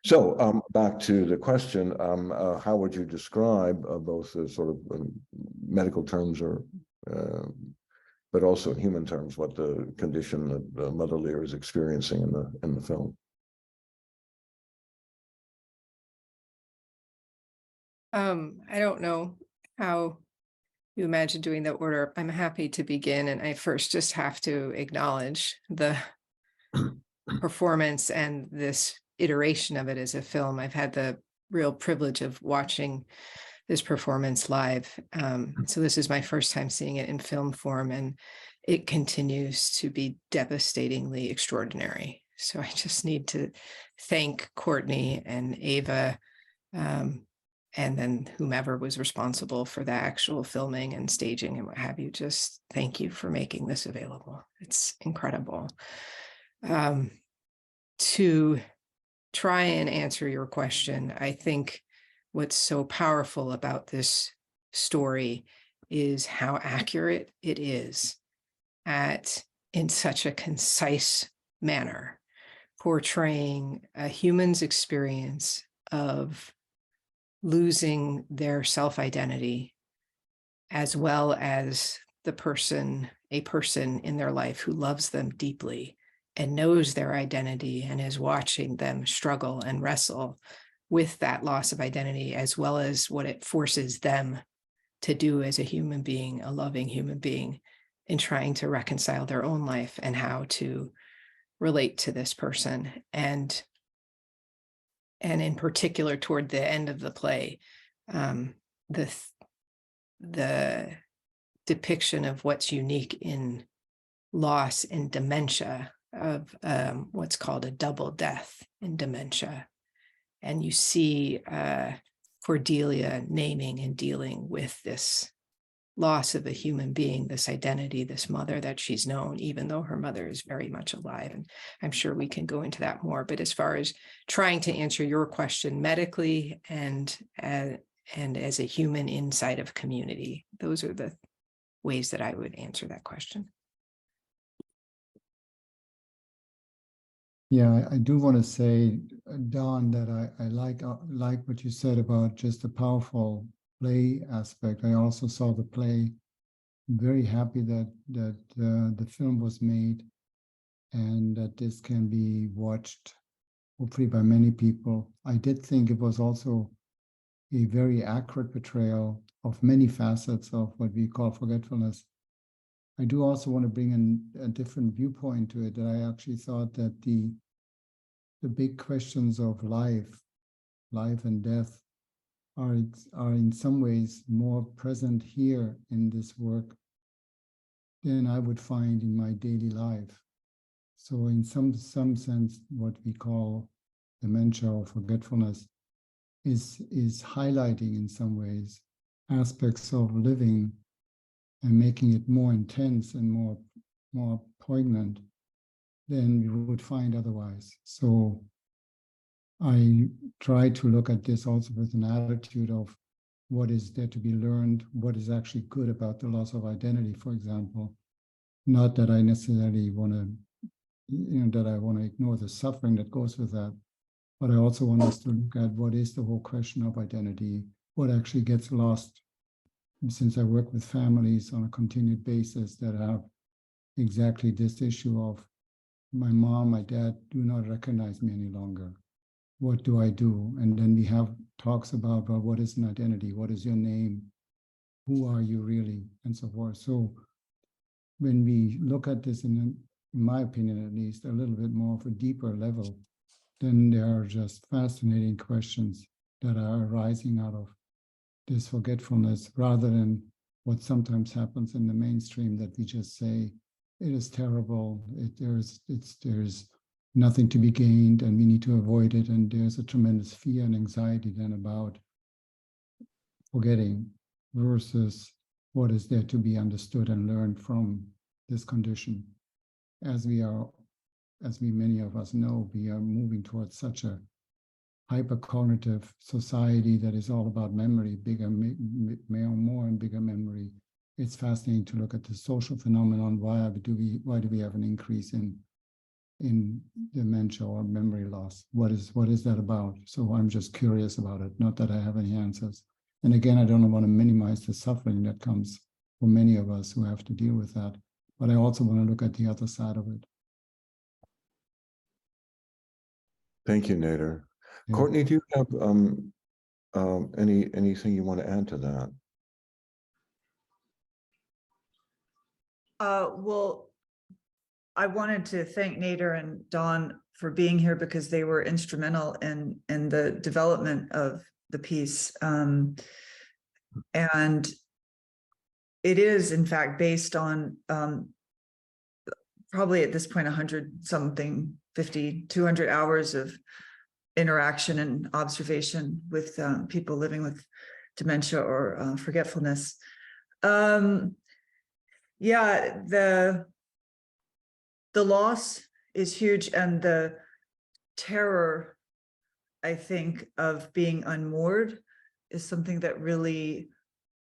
So back to the question, how would you describe both the sort of medical terms or but also in human terms, what the condition that Mother Lear is experiencing in the film? I don't know how you imagine doing the order. I'm happy to begin, and I first just have to acknowledge the performance and this iteration of it as a film. I've had the real privilege of watching this performance live. So this is my first time seeing it in film form, and it continues to be devastatingly extraordinary. So I just need to thank Courtney and Ava, and then whomever was responsible for the actual filming and staging and what have you. Just thank you for making this available. It's incredible. To try and answer your question, I think what's so powerful about this story is how accurate it is in such a concise manner, portraying a human's experience of losing their self-identity, as well as a person in their life who loves them deeply and knows their identity and is watching them struggle and wrestle with that loss of identity, as well as what it forces them to do as a human being, a loving human being, in trying to reconcile their own life and how to relate to this person. And in particular, toward the end of the play, the depiction of what's unique in loss and dementia, of what's called a double death in dementia. And you see Cordelia naming and dealing with this loss of a human being, this identity, this mother that she's known, even though her mother is very much alive. And I'm sure we can go into that more. But as far as trying to answer your question medically and as a human inside of community, those are the ways that I would answer that question. Yeah, I do want to say, Don, that I like what you said about just the powerful play aspect. I also saw the play. I'm very happy that the film was made and that this can be watched, hopefully, by many people. I did think it was also a very accurate portrayal of many facets of what we call forgetfulness. I do also want to bring in a different viewpoint to it, that I actually thought that the big questions of life and death are in some ways more present here in this work than I would find in my daily life. So in some sense, what we call dementia or forgetfulness is highlighting in some ways aspects of living and making it more intense and more poignant than we would find otherwise. So I try to look at this also with an attitude of what is there to be learned, what is actually good about the loss of identity, for example. Not that I necessarily want to, that I want to ignore the suffering that goes with that, but I also want us to look at what is the whole question of identity, what actually gets lost. Since I work with families on a continued basis that have exactly this issue of my mom, my dad do not recognize me any longer. What do I do? And then we have talks about, well, what is an identity? What is your name? Who are you really? And so forth. So when we look at this, in my opinion, at least, a little bit more of a deeper level, then there are just fascinating questions that are arising out of this forgetfulness, rather than what sometimes happens in the mainstream, that we just say, it is terrible, there's nothing to be gained and we need to avoid it. And there's a tremendous fear and anxiety then about forgetting versus what is there to be understood and learned from this condition. As many of us know, we are moving towards such a hypercognitive society that is all about memory, more and bigger memory. It's fascinating to look at the social phenomenon. Why do we have an increase in in dementia or memory loss? What is that about? So I'm just curious about it, not that I have any answers. And again, I don't want to minimize the suffering that comes for many of us who have to deal with that, but I also want to look at the other side of it. Thank you, Nader. Yeah. Courtney, do you have anything you want to add to that? Well, I wanted to thank Nader and Dawn for being here because they were instrumental in the development of the piece. And it is, in fact, based on probably at this point 100 something, 50, 200 hours of interaction and observation with people living with dementia or forgetfulness. Yeah, the loss is huge, and the terror, I think, of being unmoored is something that really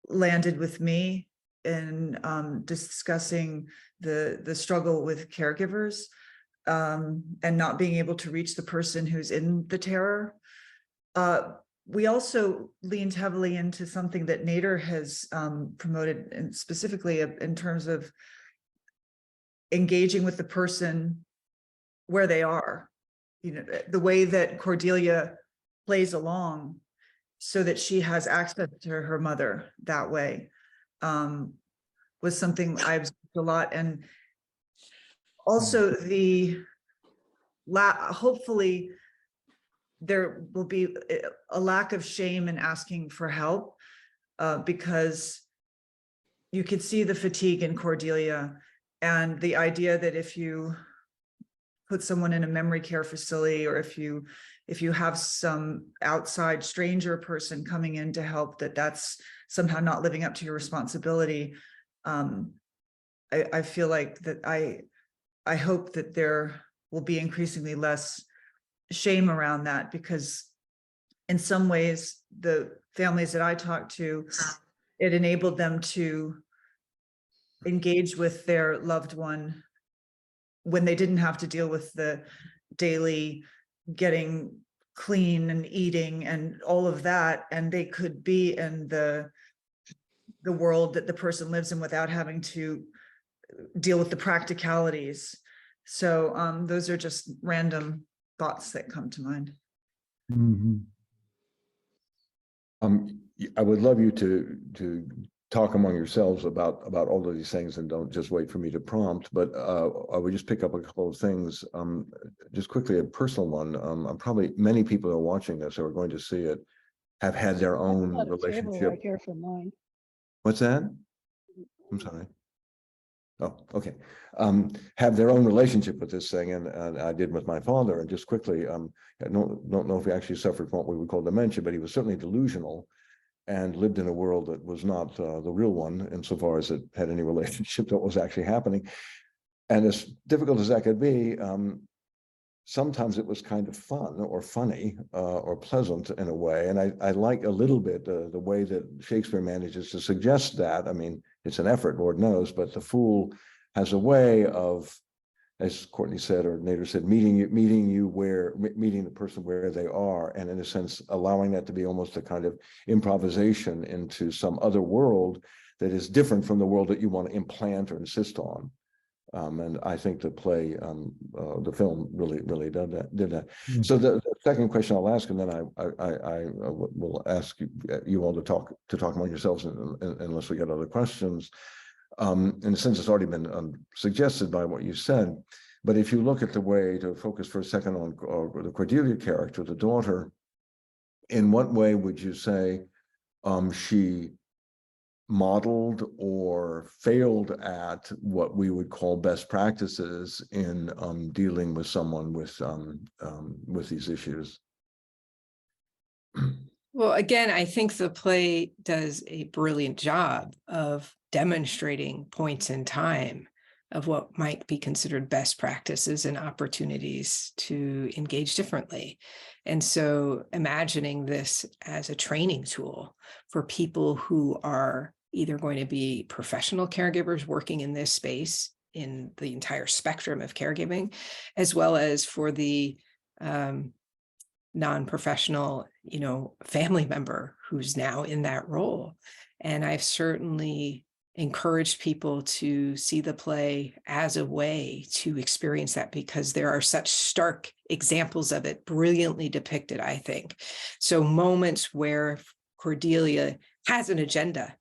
landed with me in discussing the struggle with caregivers and not being able to reach the person who's in the terror. We also leaned heavily into something that Nader has promoted, and specifically in terms of engaging with the person where they are. You know, the way that Cordelia plays along so that she has access to her mother that way was something I observed a lot. And also hopefully there will be a lack of shame in asking for help because you could see the fatigue in Cordelia, and the idea that if you put someone in a memory care facility, or if you have some outside stranger person coming in to help, that's somehow not living up to your responsibility. I feel like that I hope that there will be increasingly less shame around that, because in some ways, the families that I talked to, it enabled them to engage with their loved one when they didn't have to deal with the daily getting clean and eating and all of that, and they could be in the world that the person lives in without having to deal with the practicalities. So those are just random thoughts that come to mind. Mm-hmm. I would love you to talk among yourselves about all of these things, and don't just wait for me to prompt, but I would just pick up a couple of things. Just quickly, a personal one. Probably many people who are watching this who are going to see it have had their own relationship. Right here for mine. What's that? I'm sorry. Oh, okay. Have their own relationship with this thing, and I did with my father. And just quickly, I don't know if he actually suffered from what we would call dementia, but he was certainly delusional and lived in a world that was not the real one, insofar as it had any relationship to what was actually happening. And as difficult as that could be, sometimes it was kind of fun or funny or pleasant in a way. And I like a little bit the way that Shakespeare manages to suggest that. I mean, it's an effort, Lord knows, but the fool has a way of, as Courtney said, or Nader said, meeting the person where they are, and in a sense, allowing that to be almost a kind of improvisation into some other world that is different from the world that you want to implant or insist on. And I think the play, the film really did that. Mm-hmm. So the second question I'll ask, and then I will ask you all to talk among yourselves, unless we get other questions. In a sense, it's already been suggested by what you said. But if you look at the way, to focus for a second on the Cordelia character, the daughter, in what way would you say she modeled or failed at what we would call best practices in dealing with someone with these issues? Well, again, I think the play does a brilliant job of demonstrating points in time of what might be considered best practices and opportunities to engage differently. And so imagining this as a training tool for people who are either going to be professional caregivers working in this space in the entire spectrum of caregiving, as well as for the non-professional, family member who's now in that role. And I've certainly encouraged people to see the play as a way to experience that, because there are such stark examples of it, brilliantly depicted, I think. So moments where Cordelia has an agenda.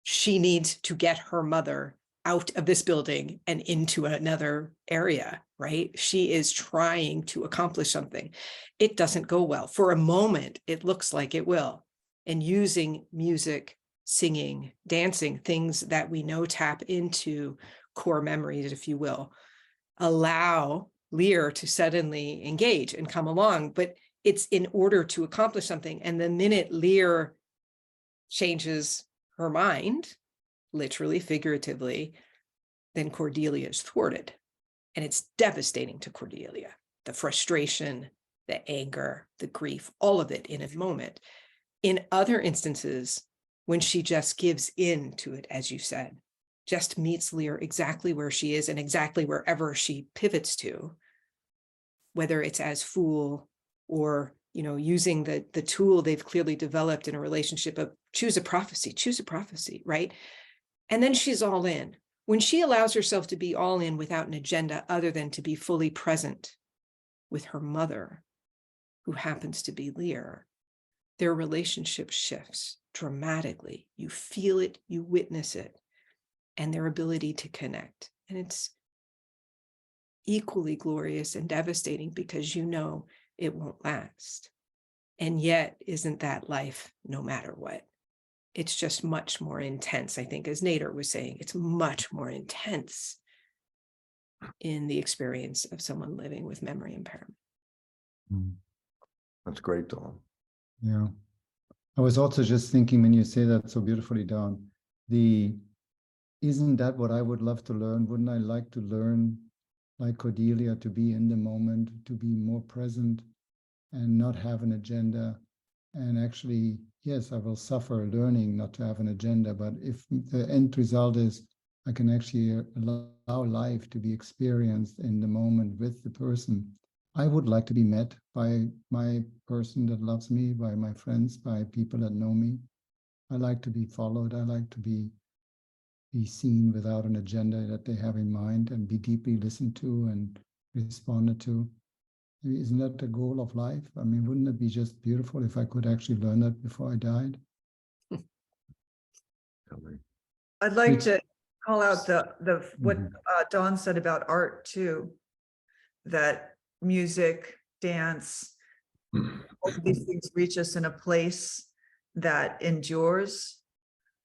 She needs to get her mother out of this building and into another area, right? She is trying to accomplish something. It doesn't go well. For a moment, it looks like it will. And using music, singing, dancing, things that we know tap into core memories, if you will, allow Lear to suddenly engage and come along. But it's in order to accomplish something. And the minute Lear changes her mind, literally, figuratively, then Cordelia is thwarted. And it's devastating to Cordelia. The frustration, the anger, the grief, all of it in a moment. In other instances, when she just gives in to it, as you said, just meets Lear exactly where she is and exactly wherever she pivots to, whether it's as fool or using the tool they've clearly developed in a relationship of choose a prophecy, right? And then she's all in. When she allows herself to be all in without an agenda other than to be fully present with her mother, who happens to be Lear, their relationship shifts dramatically. You feel it, you witness it, and their ability to connect. And it's equally glorious and devastating because it won't last. And yet, isn't that life no matter what? It's just much more intense. I think, as Nader was saying, it's much more intense in the experience of someone living with memory impairment. That's great, Dawn. Yeah. I was also just thinking, when you say that so beautifully, Dawn, isn't that what I would love to learn? Wouldn't I like to learn, like Cordelia, to be in the moment, to be more present and not have an agenda? And actually, yes, I will suffer learning not to have an agenda, but if the end result is I can actually allow life to be experienced in the moment with the person, I would like to be met by my person that loves me, by my friends, by people that know me. I like to be followed. I like to be seen without an agenda that they have in mind, and be deeply listened to and responded to. Isn't that the goal of life? I mean, wouldn't it be just beautiful if I could actually learn that before I died? I'd like to call out what Mhm. Dawn said about art too, that music, dance, all of these things reach us in a place that endures.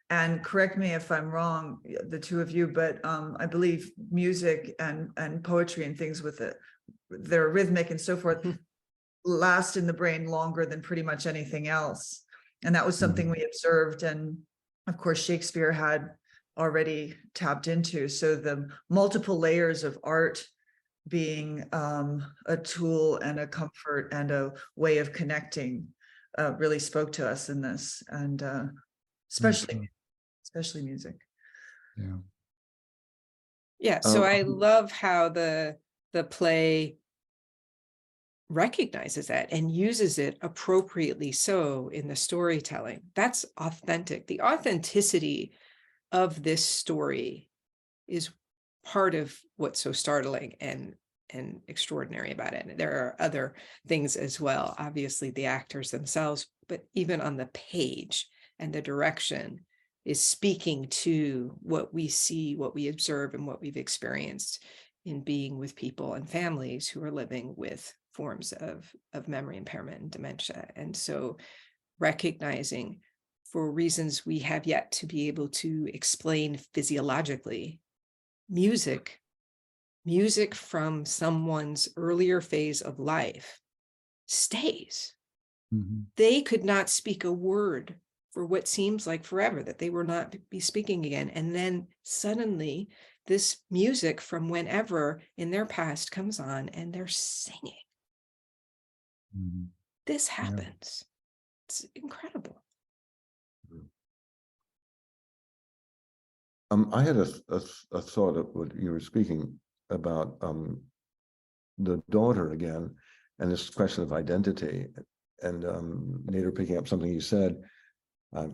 And correct me if I'm wrong, the two of you, but I believe music and poetry and things with it, they're rhythmic and so forth, last in the brain longer than pretty much anything else. And that was something we observed. And of course, Shakespeare had already tapped into. So the multiple layers of art being a tool and a comfort and a way of connecting really spoke to us in this, and especially music. Yeah. Yeah, so I love how the play recognizes that and uses it appropriately so in the storytelling. That's authentic. The authenticity of this story is part of what's so startling and extraordinary about it. And there are other things as well, obviously the actors themselves, but even on the page and the direction is speaking to what we see, what we observe, and what we've experienced in being with people and families who are living with forms of memory impairment and dementia. And so recognizing, for reasons we have yet to be able to explain physiologically, music from someone's earlier phase of life stays. They could not speak a word for what seems like forever, that they will not be speaking again. And then suddenly this music from whenever in their past comes on and they're singing. This happens. It's incredible. I had a thought of what you were speaking about, the daughter again, and this question of identity, and Nader, picking up something you said,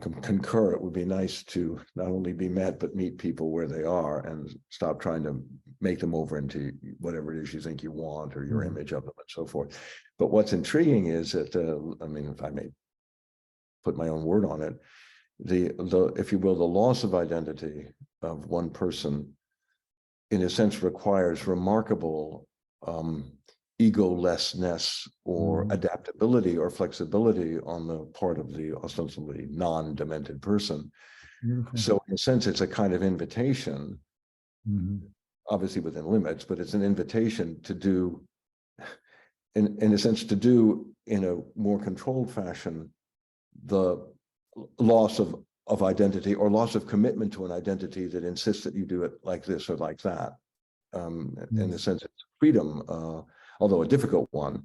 concur. It would be nice to not only be met, but meet people where they are and stop trying to make them over into whatever it is you think you want or your image of them and so forth. But what's intriguing is that, I mean, if I may put my own word on it, the if you will, the loss of identity of one person, in a sense, requires remarkable egolessness or adaptability or flexibility on the part of the ostensibly non-demented person. Beautiful. So in a sense, it's a kind of invitation, obviously within limits, but it's an invitation to do, in a sense, to do in a more controlled fashion, the loss of identity or loss of commitment to an identity that insists that you do it like this or like that. In a sense, it's freedom, although a difficult one.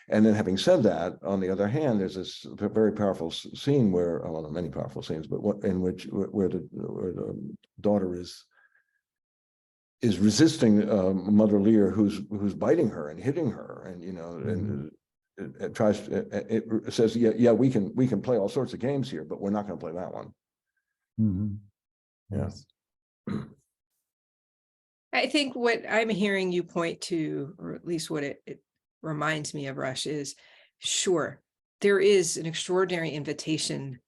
And then having said that, on the other hand, there's this very powerful scene where, well, there are many powerful scenes, but in which where the daughter is resisting Mother Lear, who's biting her and hitting her, and and it tries to, it says, yeah, we can play all sorts of games here, but we're not going to play that one. Yes. I think what I'm hearing you point to, or at least what it reminds me of, Rush, is sure, there is an extraordinary invitation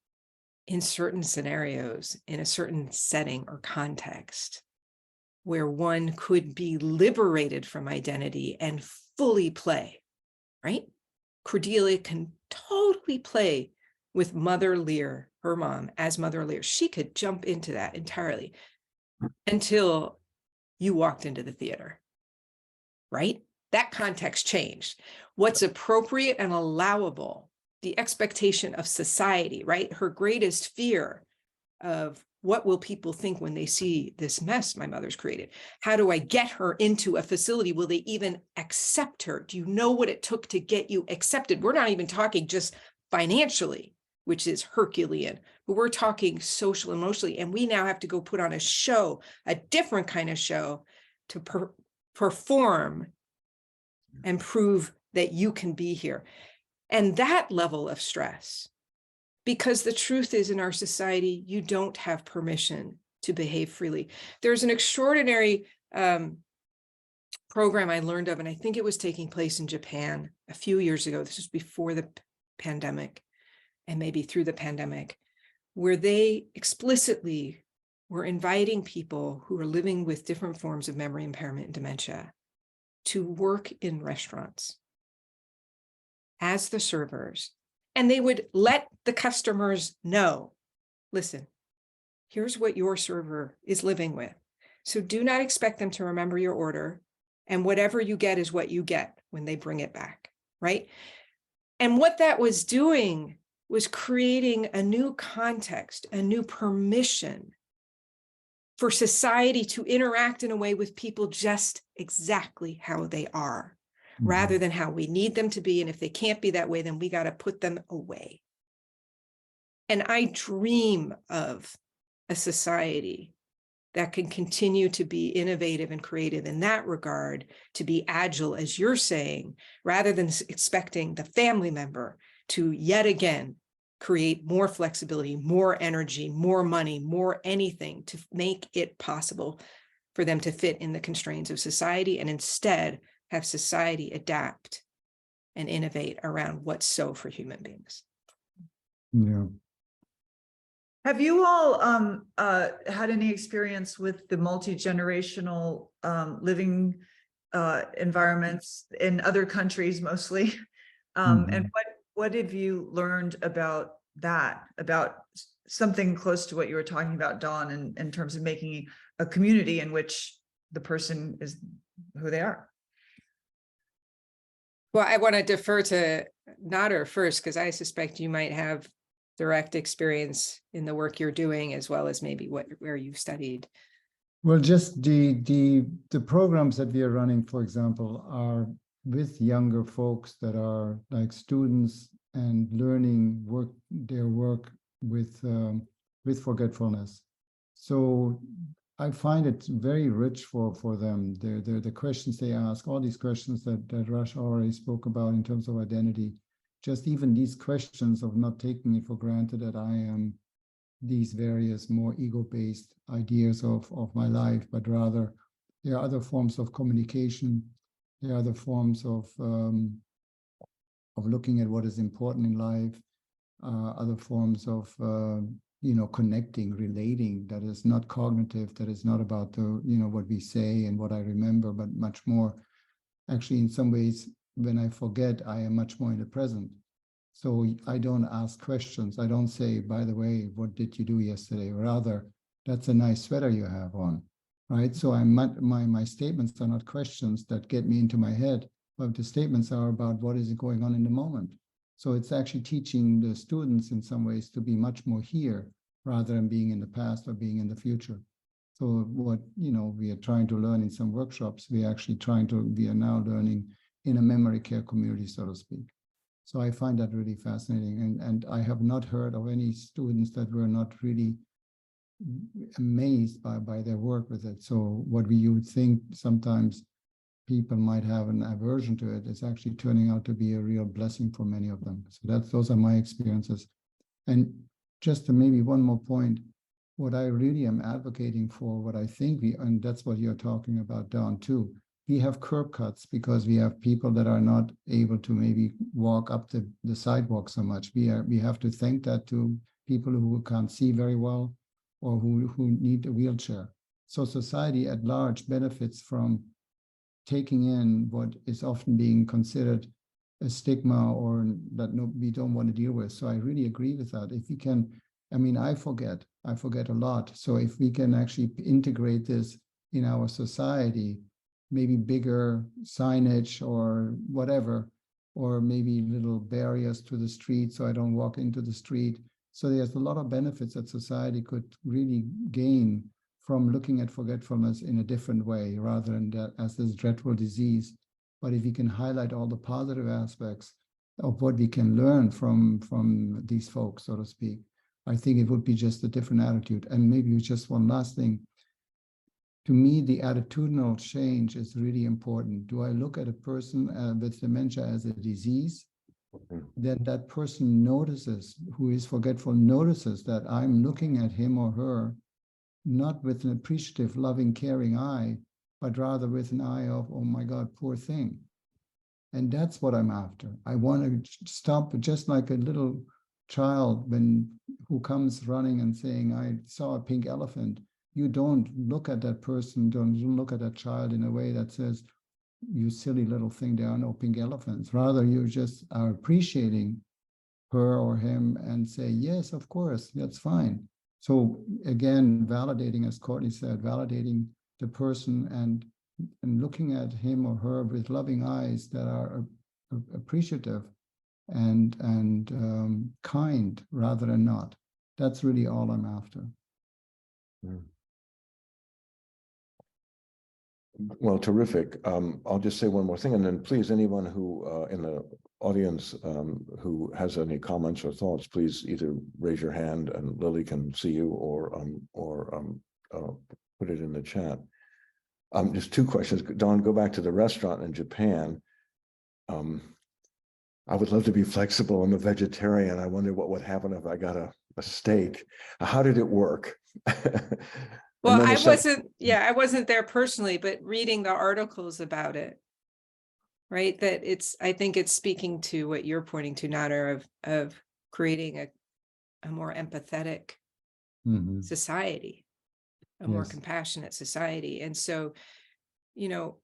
in certain scenarios, in a certain setting or context, where one could be liberated from identity and fully play, right? Cordelia can totally play with Mother Lear, her mom, as Mother Lear. She could jump into that entirely until you walked into the theater, right? That context changed. What's appropriate and allowable, the expectation of society, right? Her greatest fear of what will people think when they see this mess my mother's created? How do I get her into a facility? Will they even accept her? Do you know what it took to get you accepted? We're not even talking just financially, which is Herculean, but we're talking social, emotionally. And we now have to go put on a show, a different kind of show, to perform and prove that you can be here. And that level of stress, because the truth is, in our society, you don't have permission to behave freely. There's an extraordinary program I learned of, and I think it was taking place in Japan a few years ago. This was before the pandemic and maybe through the pandemic, where they explicitly were inviting people who are living with different forms of memory impairment and dementia to work in restaurants as the servers. And they would let the customers know, listen, here's what your server is living with. So do not expect them to remember your order. And whatever you get is what you get when they bring it back, right? And what that was doing was creating a new context, a new permission for society to interact in a way with people just exactly how they are, rather than how we need them to be. And if they can't be that way, then we got to put them away. And I dream of a society that can continue to be innovative and creative in that regard, to be agile, as you're saying, rather than expecting the family member to yet again create more flexibility, more energy, more money, more anything to make it possible for them to fit in the constraints of society, and instead have society adapt and innovate around what's so for human beings. Yeah. Have you all had any experience with the multi-generational living environments in other countries mostly? And what have you learned about that, about something close to what you were talking about, Dawn, in terms of making a community in which the person is who they are? Well, I want to defer to Nader first, because I suspect you might have direct experience in the work you're doing, as well as maybe where you've studied. Well, just the programs that we are running, for example, are with younger folks that are like students and learning their work with forgetfulness. So I find it very rich for them. The questions they ask, all these questions that Rush already spoke about in terms of identity, just even these questions of not taking it for granted that I am these various more ego-based ideas of my life, but rather there are other forms of communication, there are other forms of looking at what is important in life, other forms of connecting, relating, that is not cognitive, that is not about the what we say and what I remember, but much more actually in some ways when I forget, I am much more in the present. So I don't ask questions. I don't say, by the way, what did you do yesterday? Rather, that's a nice sweater you have on, right? So my statements are not questions that get me into my head, but the statements are about what is going on in the moment. So it's actually teaching the students in some ways to be much more here rather than being in the past or being in the future. So what we are trying to learn in some workshops, we are now learning in a memory care community, so to speak. So I find that really fascinating. And I have not heard of any students that were not really amazed by their work with it. So what you would think sometimes people might have an aversion to it, is actually turning out to be a real blessing for many of them. So those are my experiences. And just to maybe one more point, what I really am advocating for, what I think and that's what you're talking about, Don, too. We have curb cuts because we have people that are not able to maybe walk up the sidewalk so much. We have to thank that to people who can't see very well or who need a wheelchair. So society at large benefits from taking in what is often being considered a stigma or that we don't want to deal with. So I really agree with that. If we can, I forget a lot. So if we can actually integrate this in our society, maybe bigger signage or whatever, or maybe little barriers to the street so I don't walk into the street. So there's a lot of benefits that society could really gain from looking at forgetfulness in a different way, rather than that as this dreadful disease. But if we can highlight all the positive aspects of what we can learn from these folks, so to speak, I think it would be just a different attitude. And maybe just one last thing. To me, the attitudinal change is really important. Do I look at a person with dementia as a disease? Then that person notices, who is forgetful, notices that I'm looking at him or her not with an appreciative, loving, caring eye, but rather with an eye of, oh my God, poor thing. And that's what I'm after. I want to stop, just like a little child who comes running and saying, I saw a pink elephant. You don't look at that person, don't look at that child in a way that says, you silly little thing, there are no pink elephants. Rather, you just are appreciating her or him and say, yes, of course, that's fine. So again, validating, as Courtney said, validating the person and looking at him or her with loving eyes that are appreciative and kind rather than not. That's really all I'm after. Well, terrific. I'll just say one more thing, and then please, anyone who in the audience who has any comments or thoughts, please either raise your hand and Lily can see you, or put it in the chat. Just two questions. Don, go back to the restaurant in Japan. I would love to be flexible. I'm a vegetarian. I wonder what would happen if I got a steak. How did it work? Well, I wasn't there personally, but reading the articles about it, right? That I think it's speaking to what you're pointing to, Nader, of creating a more empathetic society, a more compassionate society. And so, you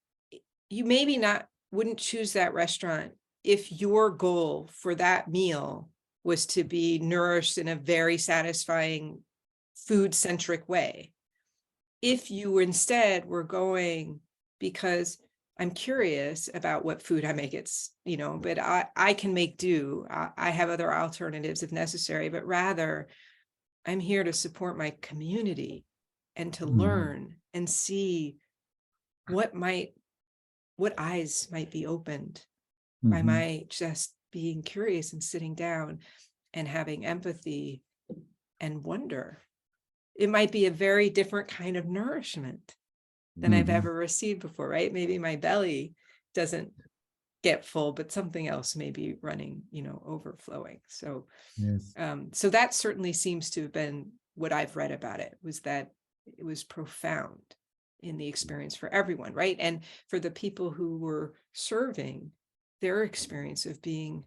maybe wouldn't choose that restaurant if your goal for that meal was to be nourished in a very satisfying food-centric way. If you instead were going because I'm curious about what food I make, but I can make do. I have other alternatives if necessary, but rather I'm here to support my community and to learn and see what eyes might be opened by my just being curious and sitting down and having empathy and wonder it might be a very different kind of nourishment than I've Mhm. ever received before, right? Maybe my belly doesn't get full, but something else may be running, overflowing. So, Yes. so that certainly seems to have been what I've read about it, was that it was profound in the experience for everyone, right? And for the people who were serving, their experience of being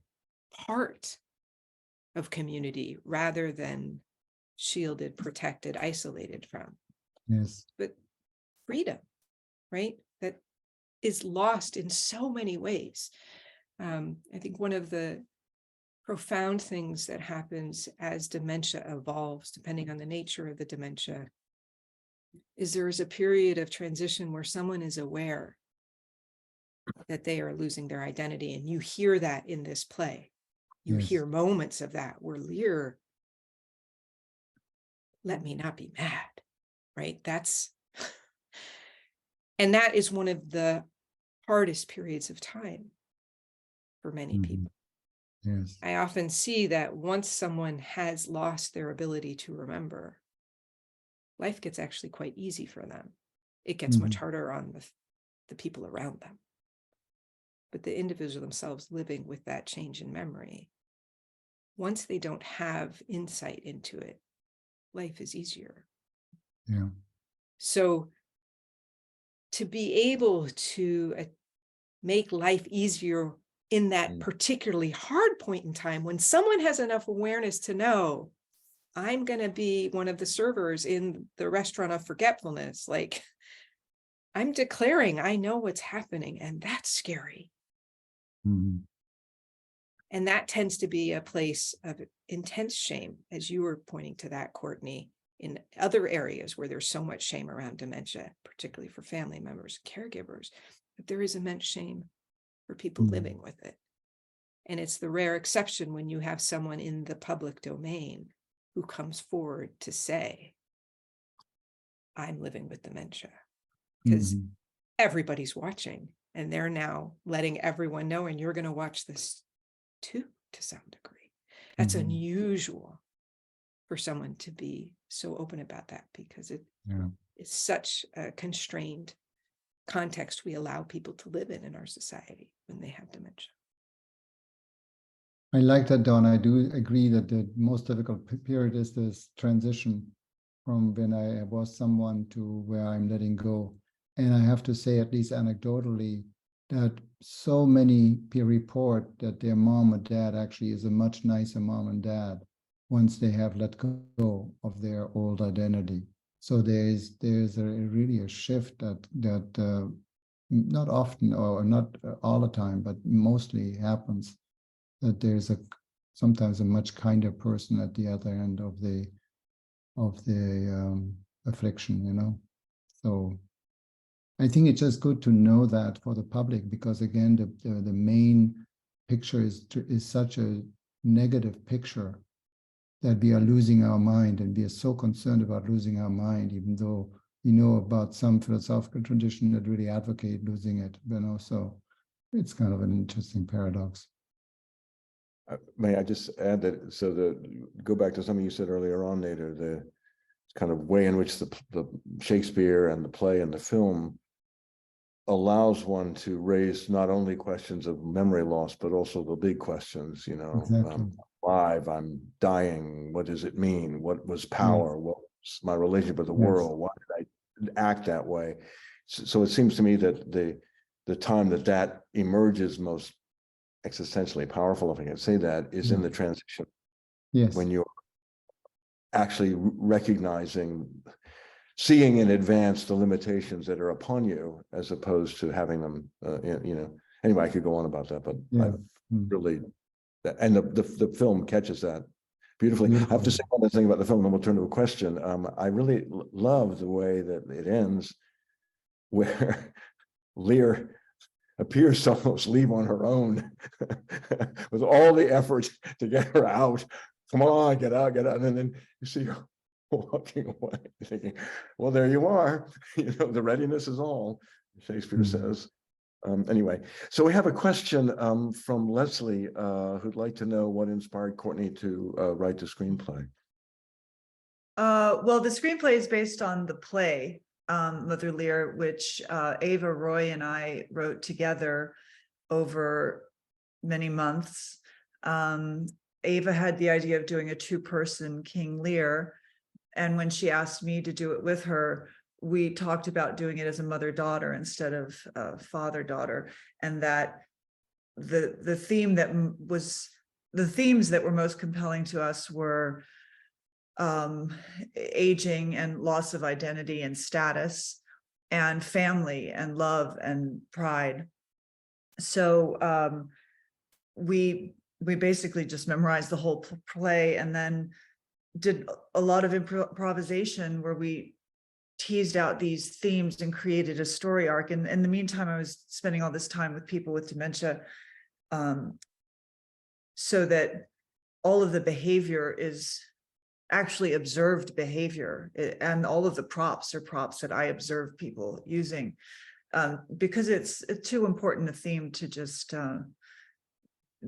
part of community rather than shielded, protected, isolated from, Yes. but freedom, right? That is lost in so many ways. I think one of the profound things that happens as dementia evolves, depending on the nature of the dementia, is there is a period of transition where someone is aware that they are losing their identity. And you hear that in this play. You Yes. hear moments of that where Lear, let me not be mad, right? And that is one of the hardest periods of time for many Mhm. people. Yes. I often see that once someone has lost their ability to remember, life gets actually quite easy for them. It gets much Mhm. harder on the people around them. But the individual themselves living with that change in memory, once they don't have insight into it, life is easier. Yeah. So to be able to make life easier in that particularly hard point in time, when someone has enough awareness to know, I'm going to be one of the servers in the restaurant of forgetfulness, like I'm declaring I know what's happening, and that's scary. Mhm. And that tends to be a place of intense shame, as you were pointing to that, Courtney, in other areas where there's so much shame around dementia, particularly for family members, caregivers, but there is immense shame for people living with it. And it's the rare exception when you have someone in the public domain who comes forward to say, I'm living with dementia, because Mhm. everybody's watching and they're now letting everyone know, and you're going to watch this too, to some degree. That's Mhm. unusual for someone to be so open about that, because Yeah. it's such a constrained context we allow people to live in our society when they have dementia. I like that, Don. I do agree that the most difficult period is this transition from when I was someone to where I'm letting go. And I have to say, at least anecdotally, that so many peer report that their mom or dad actually is a much nicer mom and dad once they have let go of their old identity. So there's really a shift that not often or not all the time, but mostly happens, that there's sometimes a much kinder person at the other end of the affliction. So I think it's just good to know that for the public, because again, the main picture is such a negative picture that we are losing our mind, and we are so concerned about losing our mind, even though we know about some philosophical tradition that really advocate losing it. So it's kind of an interesting paradox. May I just add that, so go back to something you said earlier on, Nader, the kind of way in which the Shakespeare and the play and the film allows one to raise not only questions of memory loss, but also the big questions, Exactly. alive, I'm dying, what does it mean? What was power? What was my relationship with the Yes. world? Why did I act that way? So it seems to me that the time that emerges most existentially powerful, if I can say that, is in the transition, Yes. when you're actually recognizing, seeing in advance the limitations that are upon you, as opposed to having them, anyway, I could go on about that, but Yeah. I really, and the film catches that beautifully. I have to Beautiful. say one other thing about the film, then we'll turn to a question. I really love the way that it ends, where Lear appears to almost leave on her own with all the effort to get her out. Come on, get out. And then you see her walking away, thinking, well, there you are. The readiness is all, Shakespeare says. Anyway, so we have a question from Leslie, who'd like to know what inspired Courtney to write the screenplay. Well, the screenplay is based on the play, Mother Lear, which Ava, Roy, and I wrote together over many months. Ava had the idea of doing a two-person King Lear, and when she asked me to do it with her, we talked about doing it as a mother-daughter instead of father-daughter, and that the theme that was the themes that were most compelling to us were aging and loss of identity and status, and family and love and pride. So we basically just memorized the whole play, and then did a lot of improvisation where we teased out these themes and created a story arc. And in the meantime, I was spending all this time with people with dementia, so that all of the behavior is actually observed behavior, and all of the props are props that I observe people using, because it's too important a theme to just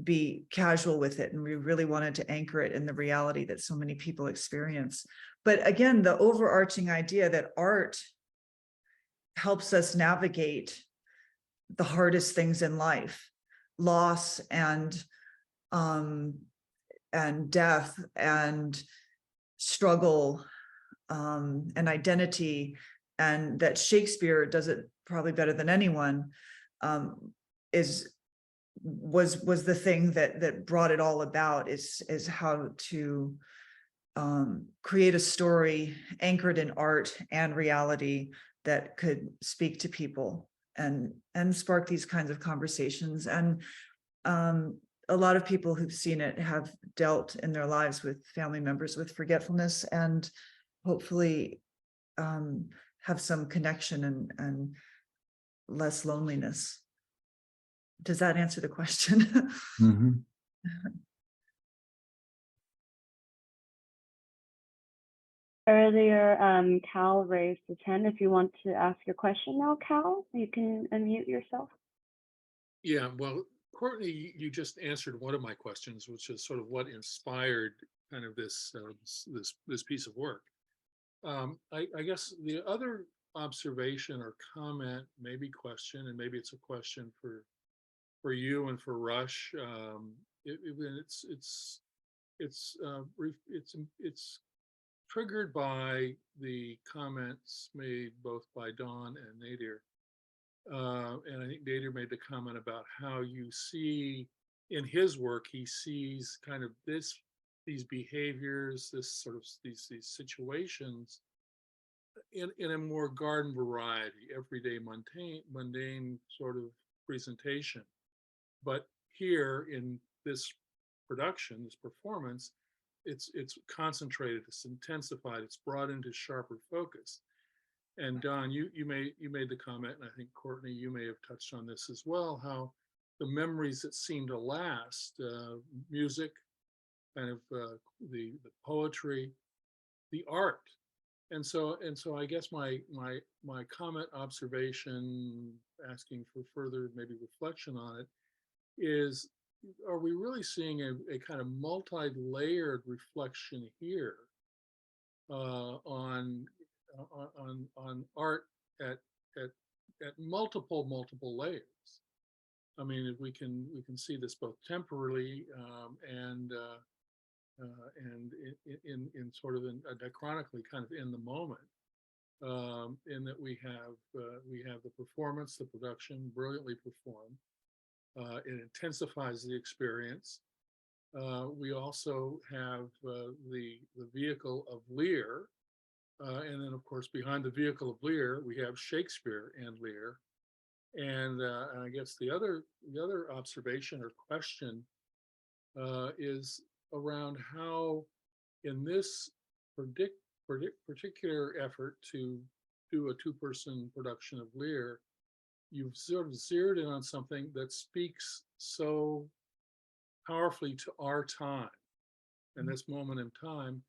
be casual with it. And we really wanted to anchor it in the reality that so many people experience. But again, the overarching idea that art helps us navigate the hardest things in life, loss and death and struggle, and identity, and that Shakespeare does it probably better than anyone, was the thing that brought it all about, is how to create a story anchored in art and reality that could speak to people and spark these kinds of conversations. And a lot of people who've seen it have dealt in their lives with family members with forgetfulness, and hopefully have some connection and less loneliness. Does that answer the question? Mhm. Earlier, Cal raised his hand. If you want to ask your question now, Cal, you can unmute yourself. Yeah, well, Courtney, you just answered one of my questions, which is sort of what inspired kind of this piece of work. I guess the other observation or comment, maybe question, and maybe it's a question for you and for Rush. It's triggered by the comments made both by Dawn and Nader. And I think Nader made the comment about how you see in his work, he sees kind of these behaviors, these situations in a more garden variety, everyday mundane sort of presentation. But here in this production, this performance, it's concentrated, it's intensified, it's brought into sharper focus. And Don, you made the comment, and I think Courtney, you may have touched on this as well, how the memories that seem to last, music, kind of the poetry, the art. And so I guess my comment, observation, asking for further maybe reflection on it, is, are we really seeing a kind of multi-layered reflection here on art at multiple layers? I mean, if we can see this both temporally and in sort of diachronically, kind of in the moment, in that we have the performance, the production, brilliantly performed. It intensifies the experience. We also have the vehicle of Lear, and then of course behind the vehicle of Lear we have Shakespeare and Lear. And I guess the other observation or question is around how, in this particular effort to do a two-person production of Lear, you've sort of zeroed in on something that speaks so powerfully to our time and this moment in time.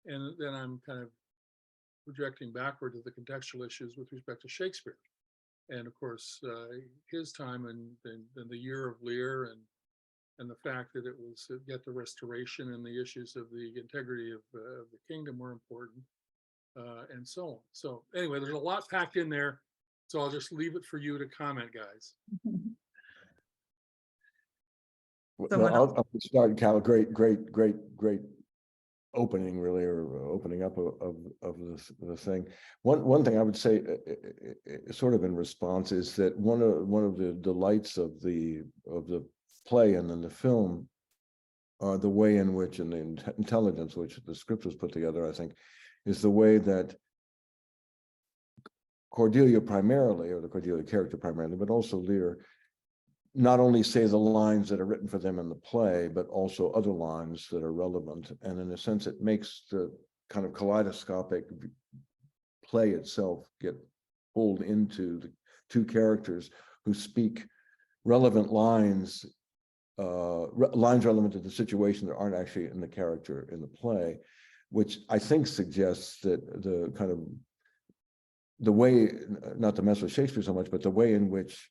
And then I'm kind of projecting backward to the contextual issues with respect to Shakespeare. And of course, his time and the year of Lear, and and the fact that it was yet the restoration and the issues of the integrity of the kingdom were important, and so on. So anyway, there's a lot packed in there, so I'll just leave it for you to comment, guys. Someone Well, I'll start, Cal. Great opening, really, or opening up of the thing. One thing I would say, sort of in response, is that one of the delights of the play and then the film are the way in which, and the intelligence which the script was put together, I think, is the way that Cordelia primarily, or the Cordelia character primarily, but also Lear, not only say the lines that are written for them in the play, but also other lines that are relevant. And in a sense, it makes the kind of kaleidoscopic play itself get pulled into the two characters who speak relevant lines, lines relevant to the situation that aren't actually in the character in the play, which I think suggests that the kind of the way, not to mess with Shakespeare so much, but the way in which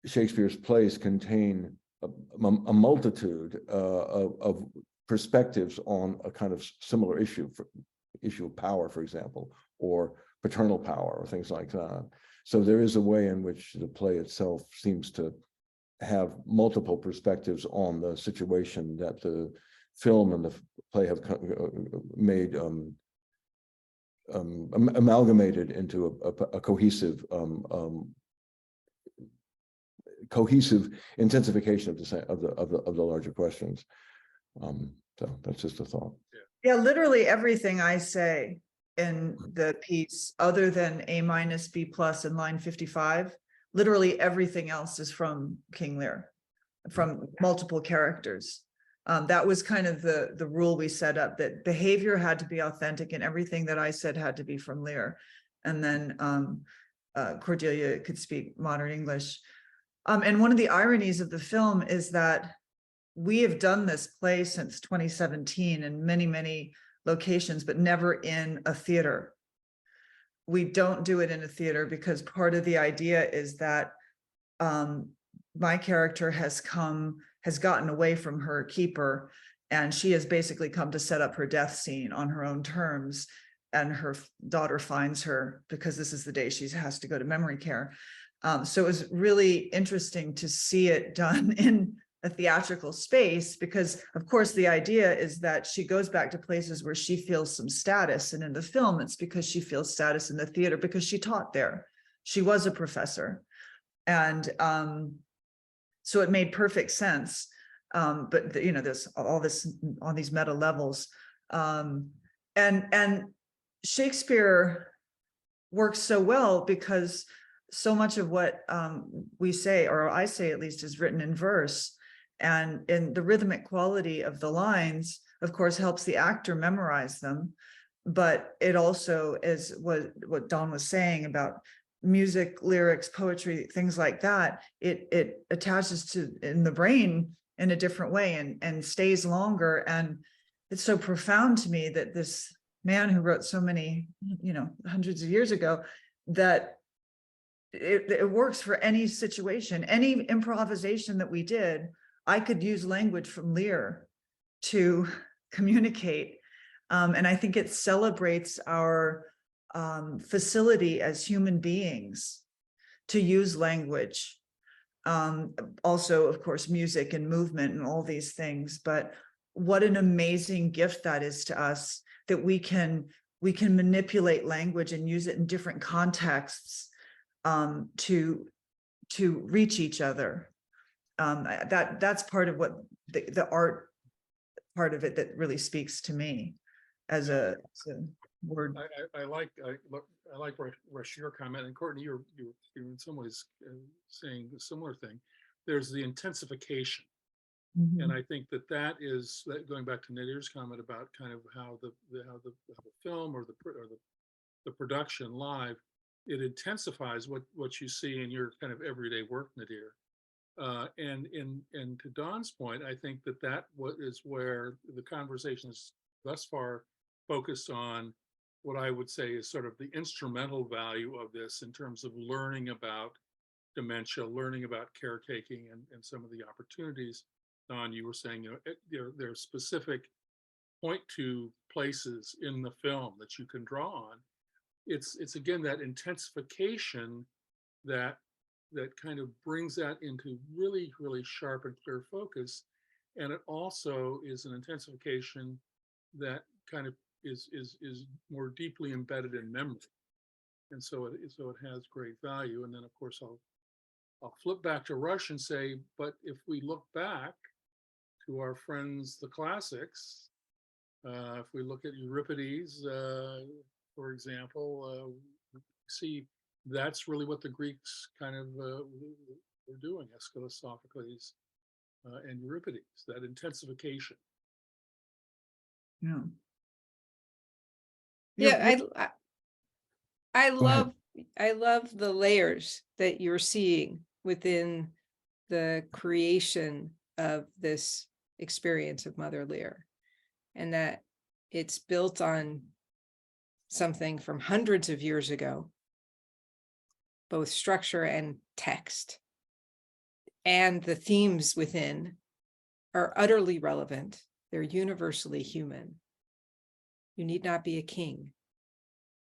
Shakespeare's plays contain a multitude of perspectives on a kind of similar issue of power, for example, or paternal power, or things like that. So there is a way in which the play itself seems to have multiple perspectives on the situation that the film and the play have made amalgamated into a cohesive intensification of the larger questions. So that's just a thought. Yeah, literally everything I say in the piece, other than A-, B+ in line 55, literally everything else is from King Lear, from multiple characters. That was kind of the rule we set up, that behavior had to be authentic and everything that I said had to be from Lear. And then Cordelia could speak modern English. And one of the ironies of the film is that we have done this play since 2017 in many, many locations, but never in a theater. We don't do it in a theater because part of the idea is that my character has gotten away from her keeper, and she has basically come to set up her death scene on her own terms, and her daughter finds her because this is the day she has to go to memory care. So it was really interesting to see it done in a theatrical space, because of course the idea is that she goes back to places where she feels some status, and in the film it's because she feels status in the theater because she taught there. She was a professor, and so it made perfect sense. But there's all this on these meta levels, and Shakespeare works so well because so much of what we say, or I say at least, is written in verse. And in the rhythmic quality of the lines, of course, helps the actor memorize them. But it also is what Don was saying about music, lyrics, poetry, things like that. It attaches to in the brain in a different way and stays longer. And it's so profound to me that this man who wrote so many, hundreds of years ago, that it works for any situation, any improvisation that we did. I could use language from Lear to communicate. And I think it celebrates our facility as human beings to use language. Also, of course, music and movement and all these things. But what an amazing gift that is to us, that we can manipulate language and use it in different contexts to reach each other. That's part of what the art part of it that really speaks to me as a word. I like your comment, and Courtney, you're in some ways saying a similar thing. There's the intensification, and I think that is going back to Nader's comment about kind of how the film or the production live, it intensifies what you see in your kind of everyday work, Nader. And to Don's point, I think that is where the conversation is thus far focused on what I would say is sort of the instrumental value of this in terms of learning about dementia, learning about caretaking, and some of the opportunities Don, you were saying, there are specific point to places in the film that you can draw on. It's again that intensification that kind of brings that into really, really sharp and clear focus. And it also is an intensification that kind of is more deeply embedded in memory. And so it has great value. And then of course I'll flip back to Rush and say, but if we look back to our friends, the classics, if we look at Euripides, for example, see that's really what the Greeks kind of were doing, Aeschylus, Sophocles, and Euripides, that intensification. Yeah. Yeah, I Go ahead. love the layers that you're seeing within the creation of this experience of Mother Lear, and that it's built on something from hundreds of years ago, both structure and text, and the themes within are utterly relevant. They're universally human. You need not be a king,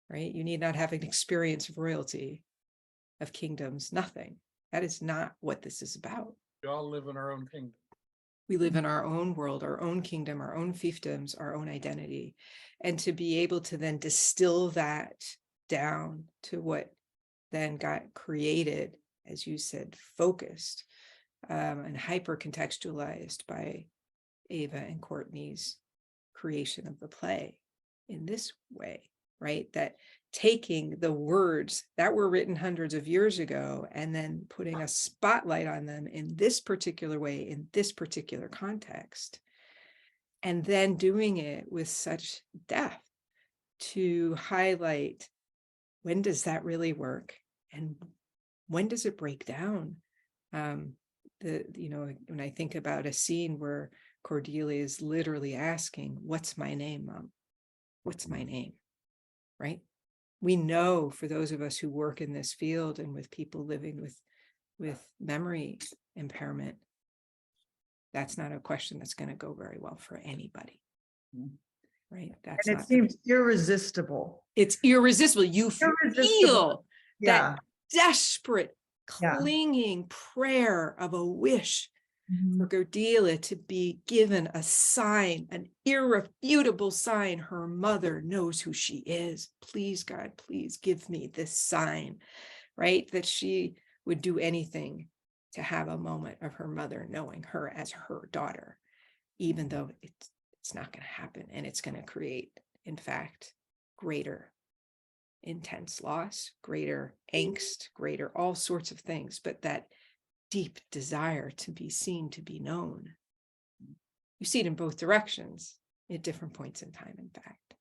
right? You need not have an experience of royalty, of kingdoms, nothing. That is not what this is about. We all live in our own kingdom. We live in our own world, our own kingdom, our own fiefdoms, our own identity. And to be able to then distill that down to what then got created, as you said, focused and hyper contextualized by Ava and Courtney's creation of the play in this way, right? That taking the words that were written hundreds of years ago and then putting a spotlight on them in this particular way, in this particular context, and then doing it with such depth to highlight, when does that really work? And when does it break down? When I think about a scene where Cordelia is literally asking, what's my name, Mom? What's my name? Right? We know, for those of us who work in this field and with people living with memory impairment, that's not a question that's going to go very well for anybody. Right? That's And it not, seems irresistible. it's irresistible. You feel Yeah. that desperate Yeah. clinging prayer of a wish for Cordelia to be given a sign, an irrefutable sign. Her mother knows who she is. Please, God, please give me this sign, right? That she would do anything to have a moment of her mother knowing her as her daughter, even though it's not going to happen. And it's going to create, in fact, greater intense loss, greater angst, greater all sorts of things, but that deep desire to be seen, to be known. You see it in both directions at different points in time, in fact.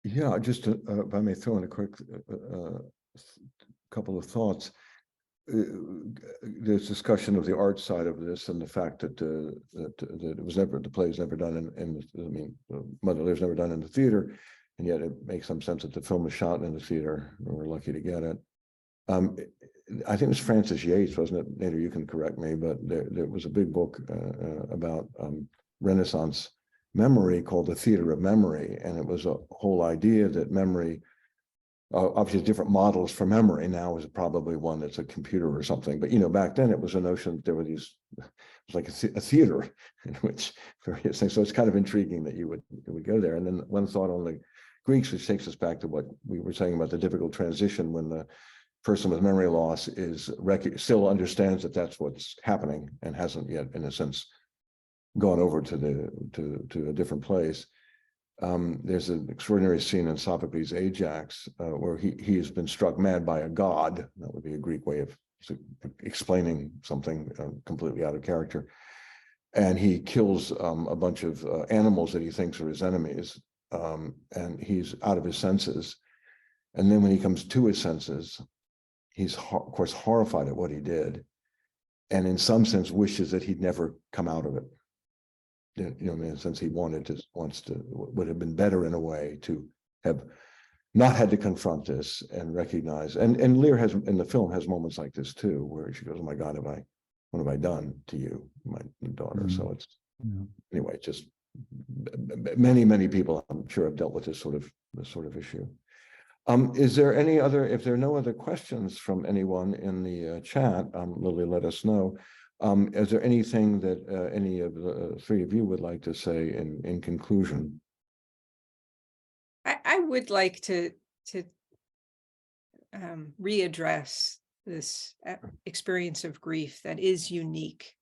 Yeah, just if I may throw in a quick couple of thoughts. There's discussion of the art side of this and the fact that it was never, the play is never done Mother Lear's never done in the theater, and yet it makes some sense that the film was shot in the theater. We're lucky to get it. I think it was Francis Yates, wasn't it? Nader, you can correct me, but there was a big book about Renaissance memory called The Theater of Memory, and it was a whole idea that memory, obviously different models for memory now is probably one that's a computer or something, but back then it was a notion that there were these, it was like a theater in which various things. So it's kind of intriguing that you would go there. And then one thought on the Greeks, which takes us back to what we were saying about the difficult transition when the person with memory loss still understands that that's what's happening and hasn't yet, in a sense, gone over to a different place. There's an extraordinary scene in Sophocles' Ajax where he has been struck mad by a god. That would be a Greek way of explaining something completely out of character. And he kills a bunch of animals that he thinks are his enemies, and he's out of his senses. And then when he comes to his senses, he's of course horrified at what he did, and in some sense wishes that he'd never come out of it. In a sense, he would have been better in a way to have not had to confront this and recognize. And Lear has, in the film, has moments like this too, where she goes, "Oh my God, have I what have I done to you, my daughter? So it's, Yeah. anyway, just many people, I'm sure, have dealt with this sort of issue. Is there any other, if there are no other questions from anyone in the chat, Lily, let us know. Is there anything that any of the three of you would like to say in conclusion? I would like to readdress this experience of grief that is unique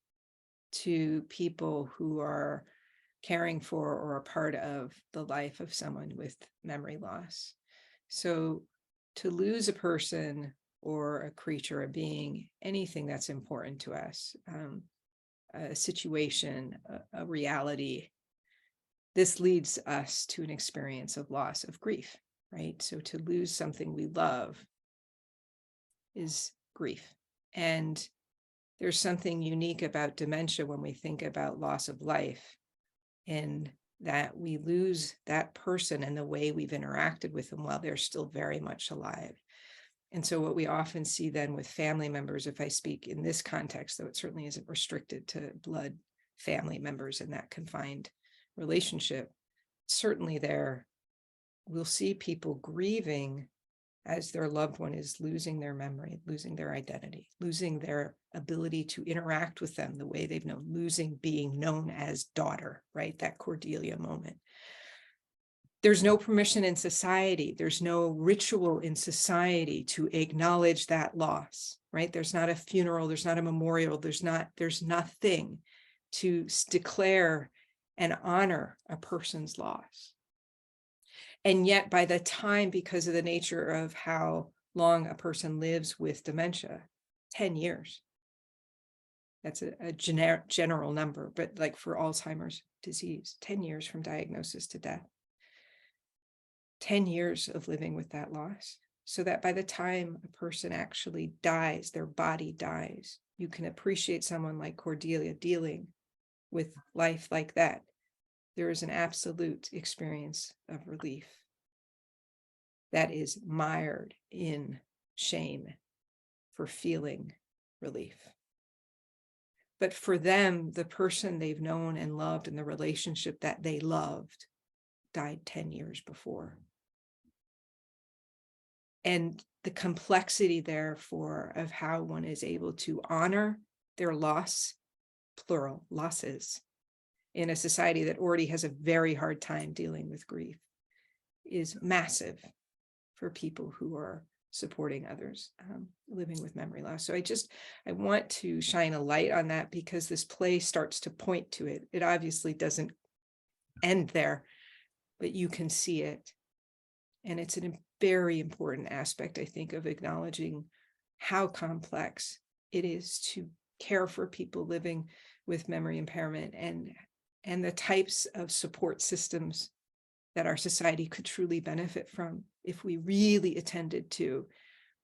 to people who are caring for or a part of the life of someone with memory loss. So to lose a person or a creature, a being, anything that's important to us, a situation, a reality, this leads us to an experience of loss, of grief, right? So to lose something we love is grief. And there's something unique about dementia when we think about loss of life, in that we lose that person and the way we've interacted with them while they're still very much alive. And so what we often see then with family members, if I speak in this context, though it certainly isn't restricted to blood family members in that confined relationship, certainly there we'll see people grieving as their loved one is losing their memory, losing their identity, losing their ability to interact with them the way they've known, losing being known as daughter, right? That Cordelia moment. There's no permission in society. There's no ritual in society to acknowledge that loss, right? There's not a funeral. There's not a memorial. There's nothing to declare and honor a person's loss. And yet by the time, because of the nature of how long a person lives with dementia, 10 years, that's a general number, but like for Alzheimer's disease, 10 years from diagnosis to death, 10 years of living with that loss, so that by the time a person actually dies, their body dies, you can appreciate someone like Cordelia dealing with life like that. There is an absolute experience of relief that is mired in shame for feeling relief. But for them, the person they've known and loved and the relationship that they loved died 10 years before. And the complexity, therefore, of how one is able to honor their loss, plural, losses, in a society that already has a very hard time dealing with grief is massive for people who are supporting others living with memory loss. So I want to shine a light on that, because this play starts to point to it. It obviously doesn't end there, but you can see it. And it's a very important aspect, I think, of acknowledging how complex it is to care for people living with memory impairment, and the types of support systems that our society could truly benefit from if we really attended to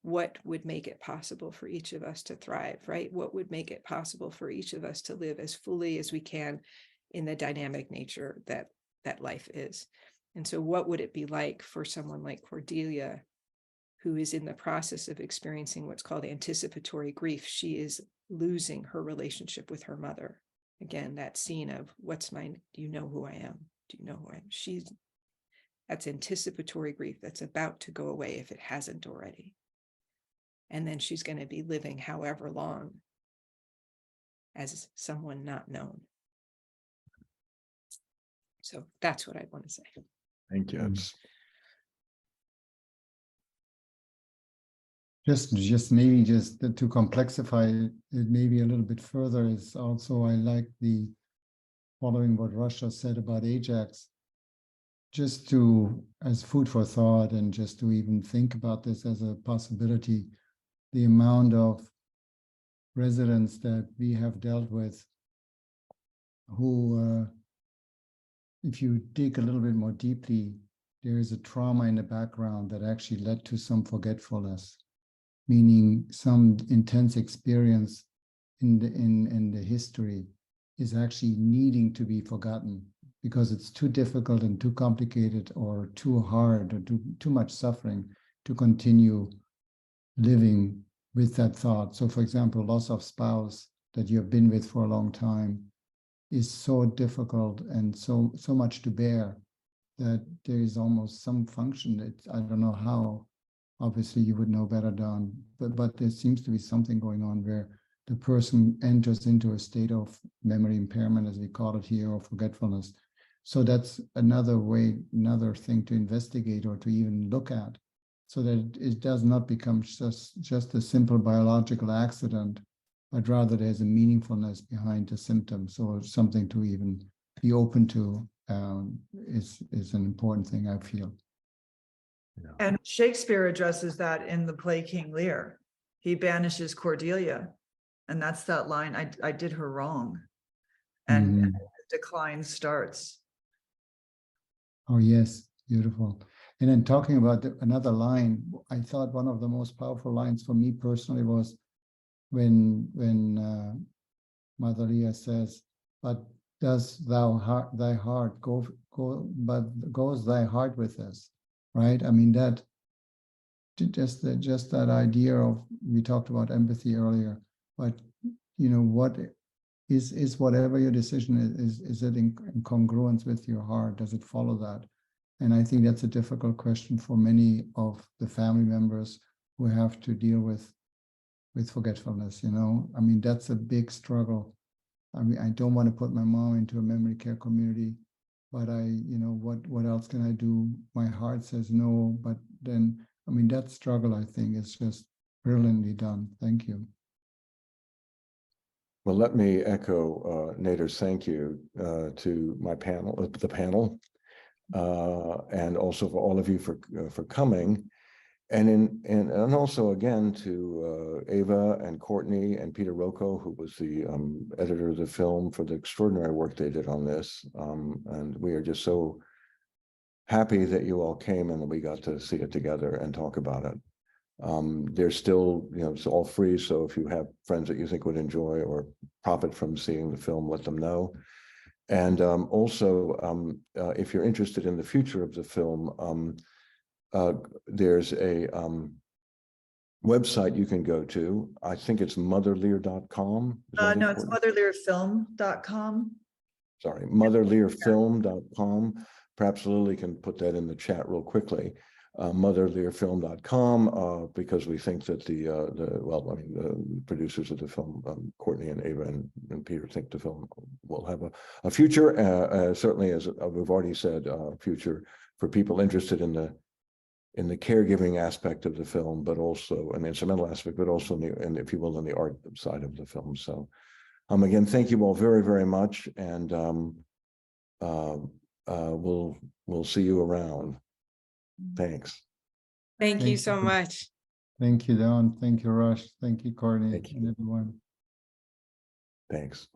what would make it possible for each of us to thrive, right? What would make it possible for each of us to live as fully as we can in the dynamic nature that life is. And so what would it be like for someone like Cordelia, who is in the process of experiencing what's called anticipatory grief? She is losing her relationship with her mother. Again, that scene of what's mine, do you know who I am? Do you know who I am? That's anticipatory grief that's about to go away if it hasn't already. And then she's going to be living however long as someone not known. So that's what I want to say. Thank you. Just maybe just to complexify it maybe a little bit further is also, I like the following what Russia said about Ajax, just to, as food for thought, and just to even think about this as a possibility, the amount of residents that we have dealt with who, if you dig a little bit more deeply, there is a trauma in the background that actually led to some forgetfulness, meaning some intense experience in the history is actually needing to be forgotten because it's too difficult and too complicated or too hard or too much suffering to continue living with that thought. So for example, loss of spouse, that you've been with for a long time is so difficult and so much to bear that there is almost some function that I don't know how. Obviously, you would know better, Don, but there seems to be something going on where the person enters into a state of memory impairment, as we call it here, or forgetfulness. So that's another way, another thing to investigate or to even look at, so that it does not become just a simple biological accident, but rather there's a meaningfulness behind the symptoms, or something to even be open to is an important thing, I feel. And Shakespeare addresses that in the play King Lear. He banishes Cordelia, and that's that line, I did her wrong. And Mhm. the decline starts. Oh, yes, beautiful. And then talking about another line, I thought one of the most powerful lines for me personally was when Mother Lear says, "But does thy heart go, but goes thy heart with us?" Right? I mean, that just that idea of, we talked about empathy earlier, but what is whatever your decision is it in congruence with your heart? Does it follow that? And I think that's a difficult question for many of the family members who have to deal with forgetfulness. I mean, that's a big struggle. I mean, I don't want to put my mom into a memory care community, but what else can I do? My heart says no, but then, I mean, that struggle, I think, is just brilliantly done. Thank you. Well, let me echo Nader's thank you to the panel, and also for all of you for coming, and also again to Ava and Courtney and Peter Rocco, who was the editor of the film, for the extraordinary work they did on this. And we are just so happy that you all came and that we got to see it together and talk about it. There's still, it's all free. So if you have friends that you think would enjoy or profit from seeing the film, let them know. And also, if you're interested in the future of the film, there's a website you can go to. I think it's motherlear.com. No, it's motherlearfilm.com. Sorry, motherlearfilm.com. Perhaps Lily can put that in the chat real quickly. Motherlearfilm.com, because we think that the producers of the film, Courtney and Ava and Peter, think the film will have a future. Certainly, as we've already said, future for people interested in the caregiving aspect of the film, but also an instrumental aspect, but also in if you will, in the art side of the film. So, again, thank you all very, very much, and we'll see you around. Thanks. Thank you so much. Thank you, Don. Thank you, Rush. Thank you, Courtney, Thank you. and everyone. Thanks.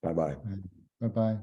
Bye-bye. Bye-bye.